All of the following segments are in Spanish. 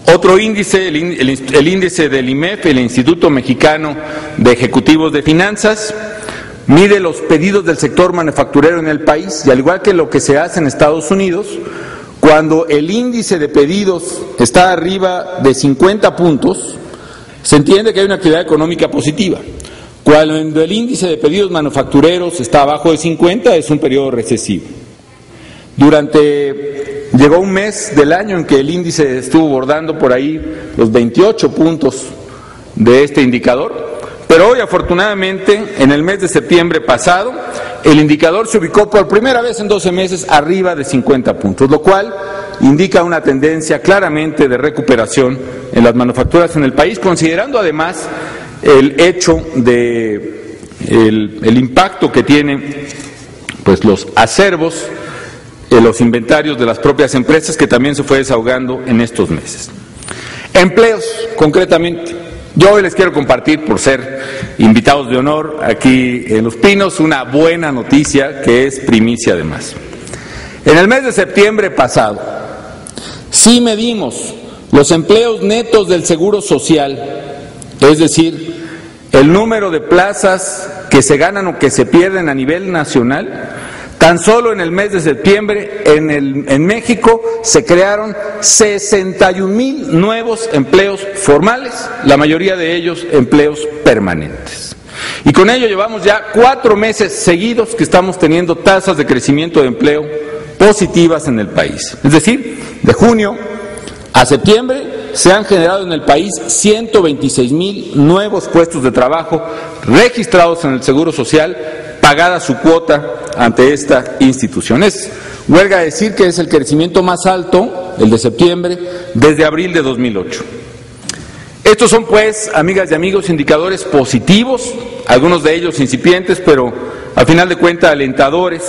Otro índice, el índice del IMEF, el Instituto Mexicano de Ejecutivos de Finanzas, mide los pedidos del sector manufacturero en el país, y al igual que lo que se hace en Estados Unidos, cuando el índice de pedidos está arriba de 50 puntos, se entiende que hay una actividad económica positiva. Cuando el índice de pedidos manufactureros está abajo de 50, es un periodo recesivo. Llegó un mes del año en que el índice estuvo bordando por ahí los 28 puntos de este indicador, pero hoy afortunadamente, en el mes de septiembre pasado, el indicador se ubicó por primera vez en 12 meses arriba de 50 puntos, lo cual indica una tendencia claramente de recuperación en las manufacturas en el país, considerando además el hecho de el impacto que tienen pues los acervos, los inventarios de las propias empresas, que también se fue desahogando en estos meses. Empleos, concretamente. Yo hoy les quiero compartir, por ser invitados de honor aquí en Los Pinos, una buena noticia que es primicia además. En el mes de septiembre pasado, sí medimos los empleos netos del Seguro Social, es decir, el número de plazas que se ganan o que se pierden a nivel nacional. Tan solo en el mes de septiembre en México se crearon 61,000 nuevos empleos formales, la mayoría de ellos empleos permanentes. Y con ello llevamos ya 4 meses seguidos que estamos teniendo tasas de crecimiento de empleo positivas en el país. Es decir, de junio a septiembre se han generado en el país 126,000 nuevos puestos de trabajo registrados en el Seguro Social, pagada su cuota ante esta institución. Huelga decir que es el crecimiento más alto, el de septiembre, desde abril de 2008. Estos son, pues, amigas y amigos, indicadores positivos, algunos de ellos incipientes, pero al final de cuentas alentadores.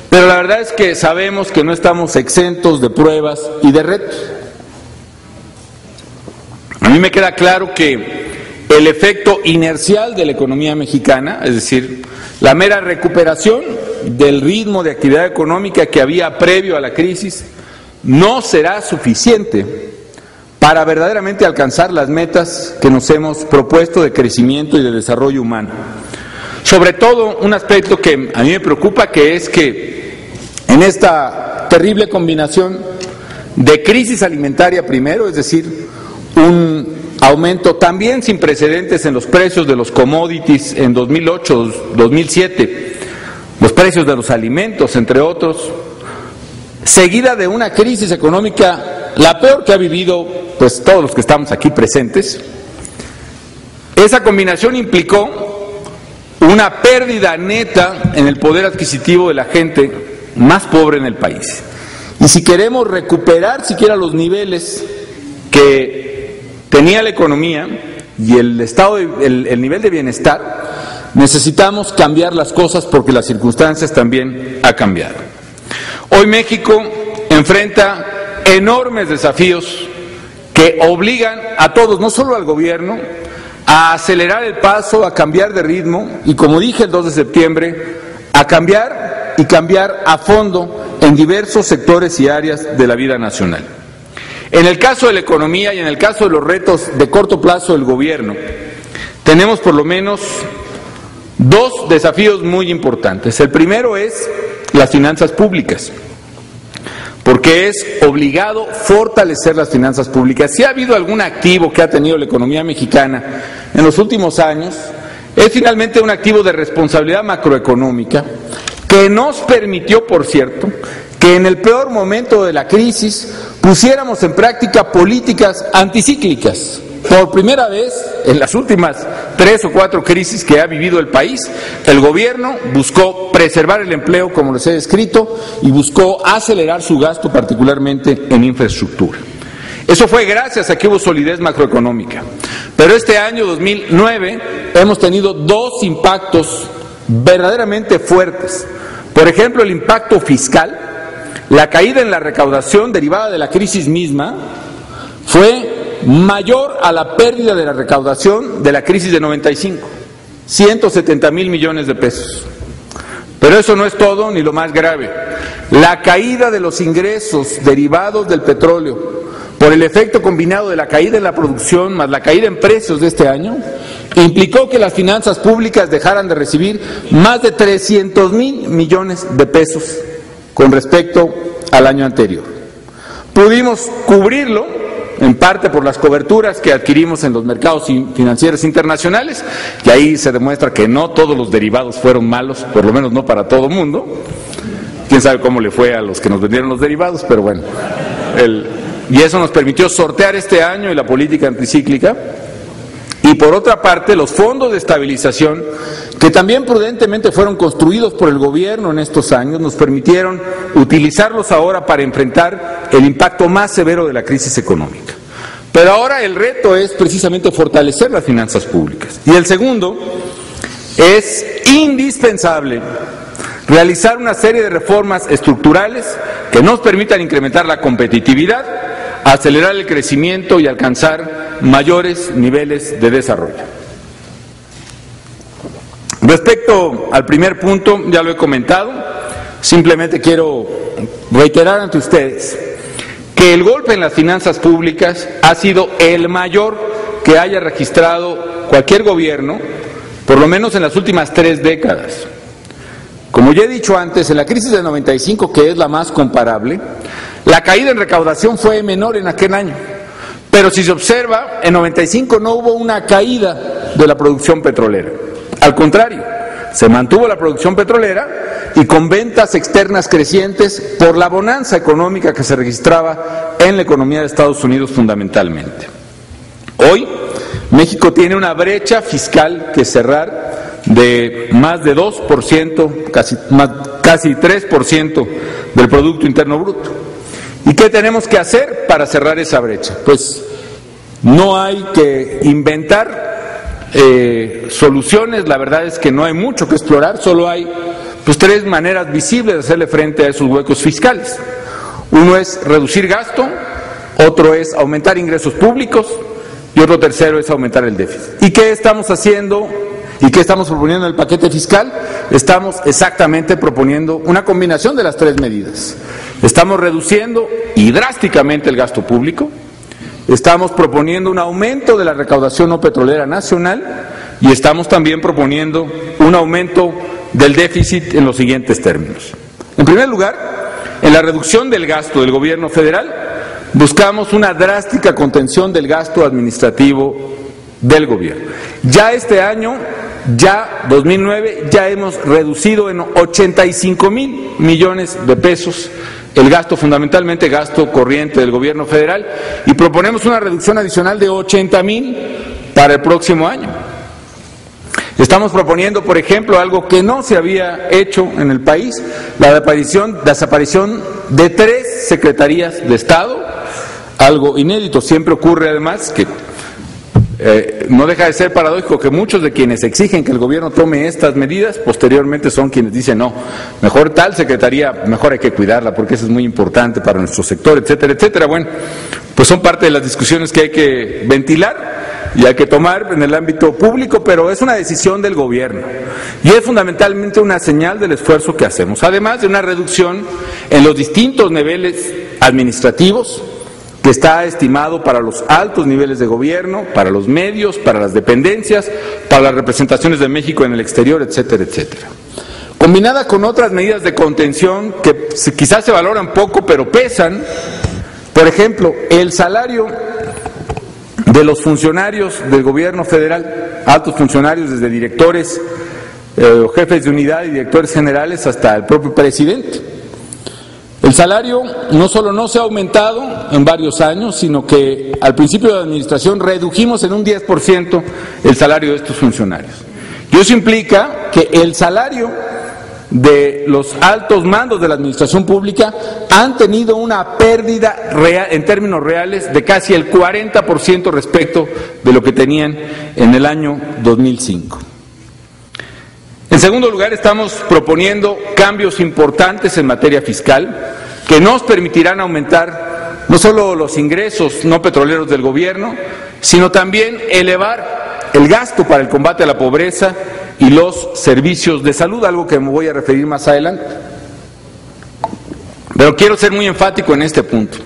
Pero la verdad es que sabemos que no estamos exentos de pruebas y de retos. A mí me queda claro que el efecto inercial de la economía mexicana, es decir, la mera recuperación del ritmo de actividad económica que había previo a la crisis, no será suficiente para verdaderamente alcanzar las metas que nos hemos propuesto de crecimiento y de desarrollo humano. Sobre todo, un aspecto que a mí me preocupa, que es que en esta terrible combinación de crisis alimentaria primero, es decir, un aumento también sin precedentes en los precios de los commodities en 2008-2007, los precios de los alimentos, entre otros, seguida de una crisis económica, la peor que ha vivido pues todos los que estamos aquí presentes. Esa combinación implicó una pérdida neta en el poder adquisitivo de la gente más pobre en el país. Y si queremos recuperar siquiera los niveles que tenía la economía y el estado, el nivel de bienestar, necesitamos cambiar las cosas porque las circunstancias también han cambiado. Hoy México enfrenta enormes desafíos que obligan a todos, no solo al gobierno, a acelerar el paso, a cambiar de ritmo y, como dije el 2 de septiembre, a cambiar y cambiar a fondo en diversos sectores y áreas de la vida nacional. En el caso de la economía y en el caso de los retos de corto plazo del gobierno, tenemos por lo menos 2 desafíos muy importantes. El primero es las finanzas públicas, porque es obligado fortalecer las finanzas públicas. Si ha habido algún activo que ha tenido la economía mexicana en los últimos años, es finalmente un activo de responsabilidad macroeconómica que nos permitió, por cierto, que en el peor momento de la crisis pusiéramos en práctica políticas anticíclicas. Por primera vez en las últimas 3 o 4 crisis que ha vivido el país, el gobierno buscó preservar el empleo, como les he descrito, y buscó acelerar su gasto, particularmente en infraestructura. Eso fue gracias a que hubo solidez macroeconómica. Pero este año 2009 hemos tenido 2 impactos verdaderamente fuertes. Por ejemplo, el impacto fiscal. La caída en la recaudación derivada de la crisis misma fue mayor a la pérdida de la recaudación de la crisis de 95, 170,000 millones de pesos. Pero eso no es todo ni lo más grave. La caída de los ingresos derivados del petróleo por el efecto combinado de la caída en la producción más la caída en precios de este año, implicó que las finanzas públicas dejaran de recibir más de 300,000 millones de pesos con respecto al año anterior. Pudimos cubrirlo en parte por las coberturas que adquirimos en los mercados financieros internacionales, y ahí se demuestra que no todos los derivados fueron malos, por lo menos no para todo mundo. Quién sabe cómo le fue a los que nos vendieron los derivados, pero bueno, y eso nos permitió sortear este año y la política anticíclica. Y por otra parte, los fondos de estabilización, que también prudentemente fueron construidos por el gobierno en estos años, nos permitieron utilizarlos ahora para enfrentar el impacto más severo de la crisis económica. Pero ahora el reto es precisamente fortalecer las finanzas públicas. Y el segundo, es indispensable realizar una serie de reformas estructurales que nos permitan incrementar la competitividad, acelerar el crecimiento y alcanzar mayores niveles de desarrollo. Respecto al primer punto, ya lo he comentado, simplemente quiero reiterar ante ustedes que el golpe en las finanzas públicas ha sido el mayor que haya registrado cualquier gobierno, por lo menos en las últimas 3 décadas. Como ya he dicho antes, en la crisis del 95, que es la más comparable, la caída en recaudación fue menor en aquel año. Pero si se observa, en 95 no hubo una caída de la producción petrolera. Al contrario, se mantuvo la producción petrolera y con ventas externas crecientes por la bonanza económica que se registraba en la economía de Estados Unidos fundamentalmente. Hoy, México tiene una brecha fiscal que cerrar de más de 2%, casi 3% del Producto Interno Bruto. ¿Y qué tenemos que hacer para cerrar esa brecha? Pues no hay que inventar soluciones, la verdad es que no hay mucho que explorar, solo hay 3 maneras visibles de hacerle frente a esos huecos fiscales. Uno es reducir gasto, otro es aumentar ingresos públicos y otro tercero es aumentar el déficit. ¿Y qué estamos haciendo? ¿Y qué estamos proponiendo en el paquete fiscal? Estamos exactamente proponiendo una combinación de las 3 medidas. Estamos reduciendo y drásticamente el gasto público, estamos proponiendo un aumento de la recaudación no petrolera nacional y estamos también proponiendo un aumento del déficit en los siguientes términos. En primer lugar, en la reducción del gasto del gobierno federal, buscamos una drástica contención del gasto administrativo del gobierno. Ya este año, 2009, ya hemos reducido en 85,000 millones de pesos el gasto, fundamentalmente gasto corriente del gobierno federal, y proponemos una reducción adicional de 80,000 para el próximo año. Estamos proponiendo, por ejemplo, algo que no se había hecho en el país, la desaparición de 3 secretarías de Estado, algo inédito. Siempre ocurre además que no deja de ser paradójico que muchos de quienes exigen que el gobierno tome estas medidas, posteriormente son quienes dicen no, mejor tal secretaría, mejor hay que cuidarla porque eso es muy importante para nuestro sector, etcétera, etcétera. Bueno, pues son parte de las discusiones que hay que ventilar y hay que tomar en el ámbito público, pero es una decisión del gobierno y es fundamentalmente una señal del esfuerzo que hacemos, además de una reducción en los distintos niveles administrativos, que está estimado para los altos niveles de gobierno, para los medios, para las dependencias, para las representaciones de México en el exterior, etcétera, etcétera. Combinada con otras medidas de contención que quizás se valoran poco, pero pesan, por ejemplo, el salario de los funcionarios del gobierno federal, altos funcionarios desde directores o jefes de unidad y directores generales hasta el propio presidente. El salario no solo no se ha aumentado en varios años, sino que al principio de la administración redujimos en un 10% el salario de estos funcionarios. Y eso implica que el salario de los altos mandos de la administración pública han tenido una pérdida real, en términos reales, de casi el 40% respecto de lo que tenían en el año 2005. En segundo lugar, estamos proponiendo cambios importantes en materia fiscal que nos permitirán aumentar no solo los ingresos no petroleros del gobierno, sino también elevar el gasto para el combate a la pobreza y los servicios de salud, algo que me voy a referir más adelante. Pero quiero ser muy enfático en este punto.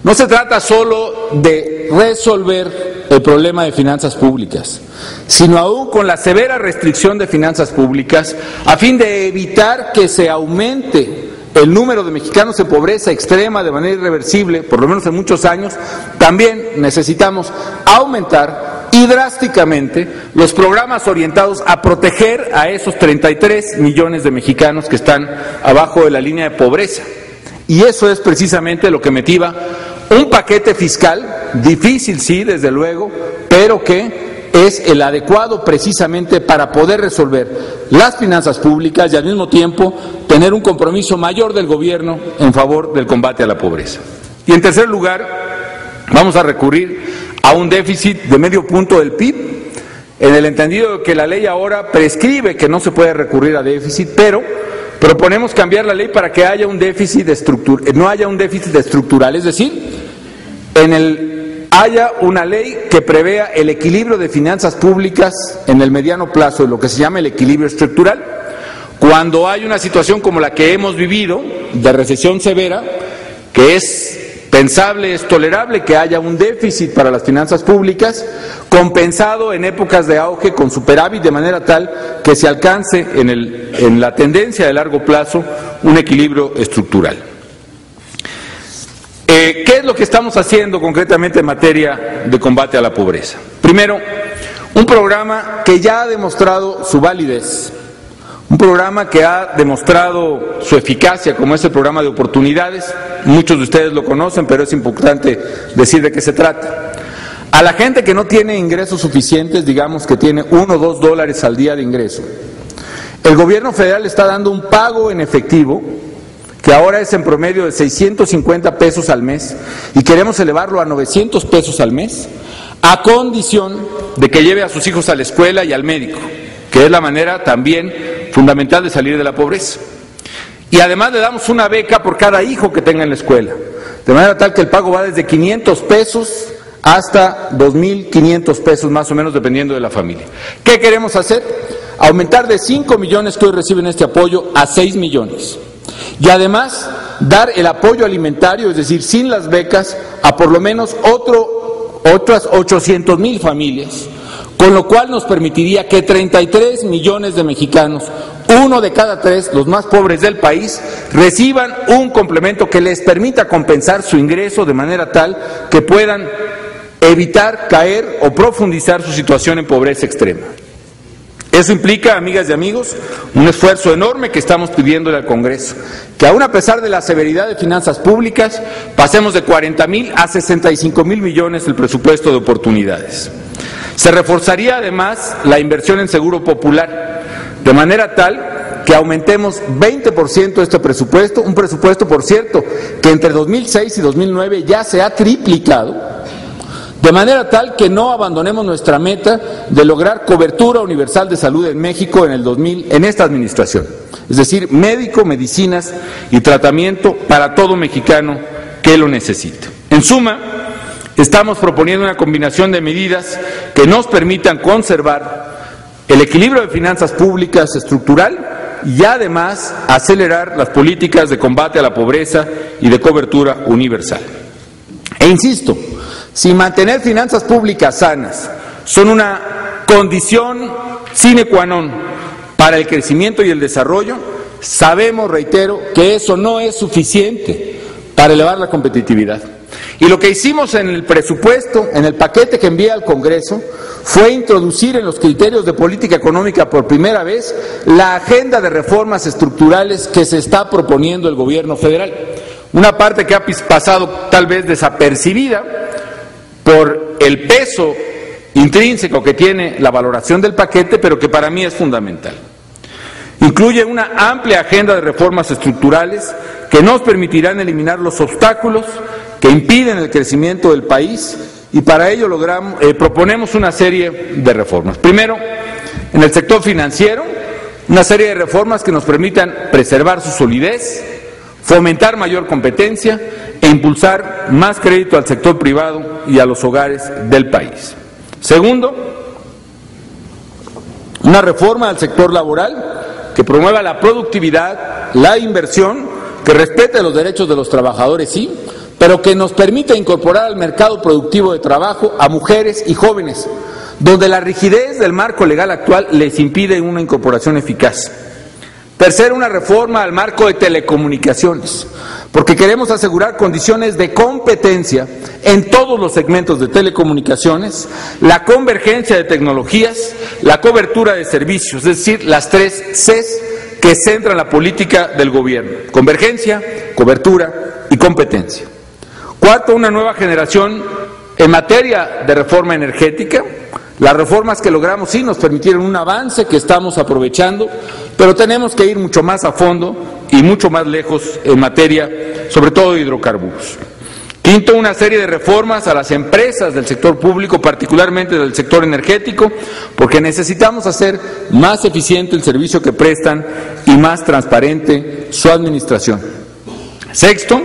No se trata solo de resolver el problema de finanzas públicas, sino aún con la severa restricción de finanzas públicas, a fin de evitar que se aumente el número de mexicanos en pobreza extrema de manera irreversible, por lo menos en muchos años. También necesitamos aumentar y drásticamente los programas orientados a proteger a esos 33 millones de mexicanos que están abajo de la línea de pobreza. Y eso es precisamente lo que motiva un paquete fiscal, difícil sí, desde luego, pero que es el adecuado precisamente para poder resolver las finanzas públicas y al mismo tiempo tener un compromiso mayor del gobierno en favor del combate a la pobreza. Y en tercer lugar, vamos a recurrir a un déficit de 0,5 punto del PIB, en el entendido de que la ley ahora prescribe que no se puede recurrir a déficit, pero proponemos cambiar la ley para que haya un déficit no haya un déficit estructural, es decir, haya una ley que prevea el equilibrio de finanzas públicas en el mediano plazo, lo que se llama el equilibrio estructural. Cuando hay una situación como la que hemos vivido, de recesión severa, que es pensable, es tolerable que haya un déficit para las finanzas públicas, compensado en épocas de auge con superávit, de manera tal que se alcance en la tendencia de largo plazo un equilibrio estructural. ¿Qué es lo que estamos haciendo concretamente en materia de combate a la pobreza? Primero, un programa que ya ha demostrado su validez, un programa que ha demostrado su eficacia, como es el programa de oportunidades. Muchos de ustedes lo conocen, pero es importante decir de qué se trata. A la gente que no tiene ingresos suficientes, digamos que tiene $1 o $2 al día de ingreso, el gobierno federal está dando un pago en efectivo que ahora es en promedio de 650 pesos al mes, y queremos elevarlo a 900 pesos al mes, a condición de que lleve a sus hijos a la escuela y al médico, que es la manera también fundamental de salir de la pobreza. Y además le damos una beca por cada hijo que tenga en la escuela, de manera tal que el pago va desde 500 pesos hasta 2,500 pesos más o menos, dependiendo de la familia. ¿Qué queremos hacer? Aumentar de 5 millones que hoy reciben este apoyo a 6 millones. Y además dar el apoyo alimentario, es decir, sin las becas, a por lo menos otras 800,000 familias, con lo cual nos permitiría que 33 millones de mexicanos, 1 de cada 3, los más pobres del país, reciban un complemento que les permita compensar su ingreso de manera tal que puedan evitar caer o profundizar su situación en pobreza extrema. Eso implica, amigas y amigos, un esfuerzo enorme que estamos pidiéndole al Congreso, que aún a pesar de la severidad de finanzas públicas, pasemos de 40,000 a 65,000 millones el presupuesto de oportunidades. Se reforzaría además la inversión en seguro popular, de manera tal que aumentemos 20% este presupuesto, un presupuesto, por cierto, que entre 2006 y 2009 ya se ha triplicado, de manera tal que no abandonemos nuestra meta de lograr cobertura universal de salud en México en esta administración. Es decir, médico, medicinas y tratamiento para todo mexicano que lo necesite. En suma, estamos proponiendo una combinación de medidas que nos permitan conservar el equilibrio de finanzas públicas estructural y además acelerar las políticas de combate a la pobreza y de cobertura universal. E insisto, si mantener finanzas públicas sanas son una condición sine qua non para el crecimiento y el desarrollo, sabemos, reitero, que eso no es suficiente para elevar la competitividad. Y lo que hicimos en el presupuesto, en el paquete que envié al Congreso, fue introducir en los criterios de política económica por primera vez la agenda de reformas estructurales que se está proponiendo el gobierno federal. Una parte que ha pasado tal vez desapercibida por el peso intrínseco que tiene la valoración del paquete, pero que para mí es fundamental. Incluye una amplia agenda de reformas estructurales que nos permitirán eliminar los obstáculos que impiden el crecimiento del país, y para ello proponemos una serie de reformas. Primero, en el sector financiero, una serie de reformas que nos permitan preservar su solidez, fomentar mayor competencia e impulsar más crédito al sector privado y a los hogares del país. Segundo, una reforma al sector laboral que promueva la productividad, la inversión, que respete los derechos de los trabajadores, sí, pero que nos permita incorporar al mercado productivo de trabajo a mujeres y jóvenes, donde la rigidez del marco legal actual les impide una incorporación eficaz. Tercero, una reforma al marco de telecomunicaciones, porque queremos asegurar condiciones de competencia en todos los segmentos de telecomunicaciones, la convergencia de tecnologías, la cobertura de servicios, es decir, las 3 Cs que centran la política del gobierno: convergencia, cobertura y competencia. Cuarto, una nueva generación en materia de reforma energética. Las reformas que logramos sí nos permitieron un avance que estamos aprovechando, pero tenemos que ir mucho más a fondo y mucho más lejos en materia, sobre todo de hidrocarburos. Quinto, una serie de reformas a las empresas del sector público, particularmente del sector energético, porque necesitamos hacer más eficiente el servicio que prestan y más transparente su administración. Sexto,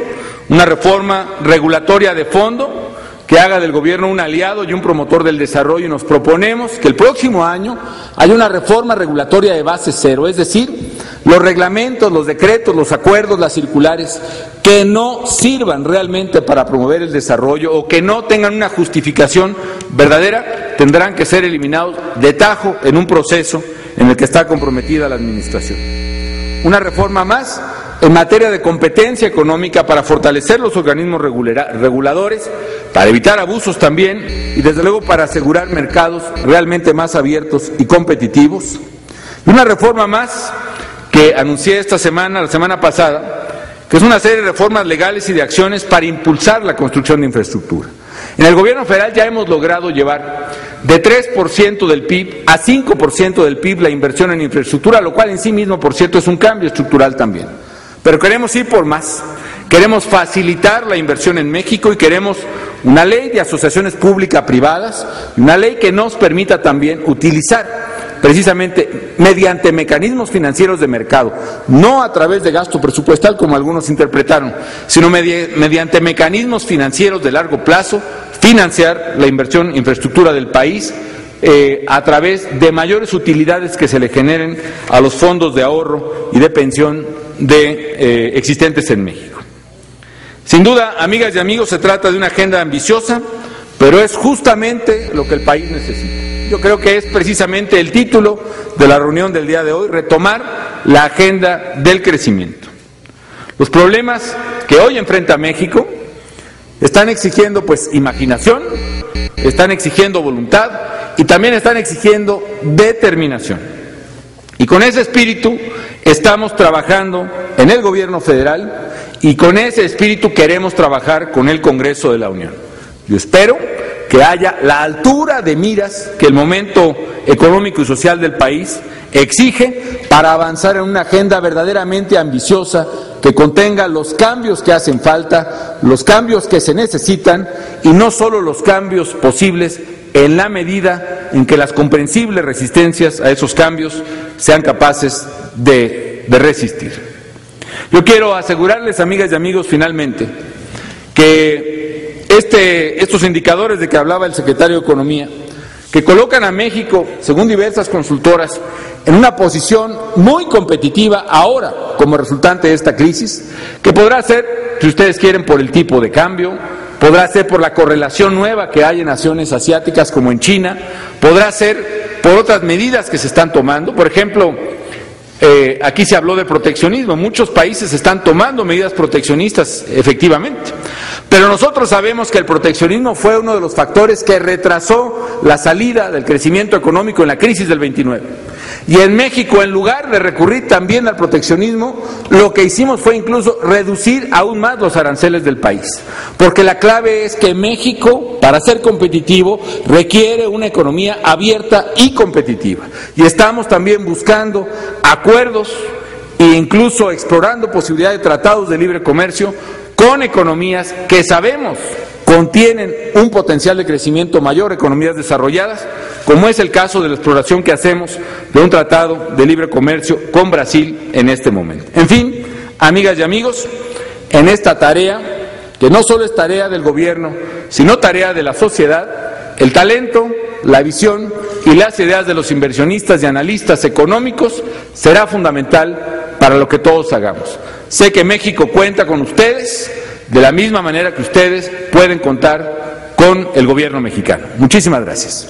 una reforma regulatoria de fondo que haga del gobierno un aliado y un promotor del desarrollo, y nos proponemos que el próximo año haya una reforma regulatoria de base cero, es decir, los reglamentos, los decretos, los acuerdos, las circulares que no sirvan realmente para promover el desarrollo o que no tengan una justificación verdadera tendrán que ser eliminados de tajo en un proceso en el que está comprometida la administración. Una reforma más en materia de competencia económica para fortalecer los organismos reguladores, para evitar abusos también y desde luego para asegurar mercados realmente más abiertos y competitivos. Y una reforma más que anuncié la semana pasada, que es una serie de reformas legales y de acciones para impulsar la construcción de infraestructura. En el gobierno federal ya hemos logrado llevar de 3% del PIB a 5% del PIB la inversión en infraestructura, lo cual en sí mismo, por cierto, es un cambio estructural también. Pero queremos ir por más, queremos facilitar la inversión en México y queremos una ley de asociaciones público-privadas, una ley que nos permita también utilizar precisamente mediante mecanismos financieros de mercado, no a través de gasto presupuestal como algunos interpretaron, sino mediante mecanismos financieros de largo plazo, financiar la inversión en infraestructura del país a través de mayores utilidades que se le generen a los fondos de ahorro y de pensión existentes en México. Sin duda, amigas y amigos, se trata de una agenda ambiciosa, pero es justamente lo que el país necesita. Yo creo que es precisamente el título de la reunión del día de hoy: retomar la agenda del crecimiento. Los problemas que hoy enfrenta México están exigiendo pues imaginación, están exigiendo voluntad y también están exigiendo determinación. Y con ese espíritu estamos trabajando en el gobierno federal y con ese espíritu queremos trabajar con el Congreso de la Unión. Yo espero que haya la altura de miras que el momento económico y social del país exige para avanzar en una agenda verdaderamente ambiciosa que contenga los cambios que hacen falta, los cambios que se necesitan y no solo los cambios posibles en la medida en que las comprensibles resistencias a esos cambios sean capaces de resistir. Yo quiero asegurarles, amigas y amigos, finalmente, que estos indicadores de que hablaba el secretario de Economía, que colocan a México, según diversas consultoras, en una posición muy competitiva ahora como resultante de esta crisis, que podrá ser, si ustedes quieren, por el tipo de cambio, podrá ser por la correlación nueva que hay en naciones asiáticas como en China, podrá ser por otras medidas que se están tomando. Por ejemplo, aquí se habló de proteccionismo, muchos países están tomando medidas proteccionistas, efectivamente, pero nosotros sabemos que el proteccionismo fue uno de los factores que retrasó la salida del crecimiento económico en la crisis del 29. Y en México, en lugar de recurrir también al proteccionismo, lo que hicimos fue incluso reducir aún más los aranceles del país, porque la clave es que México, para ser competitivo, requiere una economía abierta y competitiva, y estamos también buscando acuerdos e incluso explorando posibilidades de tratados de libre comercio con economías que sabemos contienen un potencial de crecimiento mayor, economías desarrolladas, como es el caso de la exploración que hacemos de un tratado de libre comercio con Brasil en este momento. En fin, amigas y amigos, en esta tarea, que no solo es tarea del gobierno, sino tarea de la sociedad, el talento, la visión y las ideas de los inversionistas y analistas económicos será fundamental para lo que todos hagamos. Sé que México cuenta con ustedes, de la misma manera que ustedes pueden contar con el gobierno mexicano. Muchísimas gracias.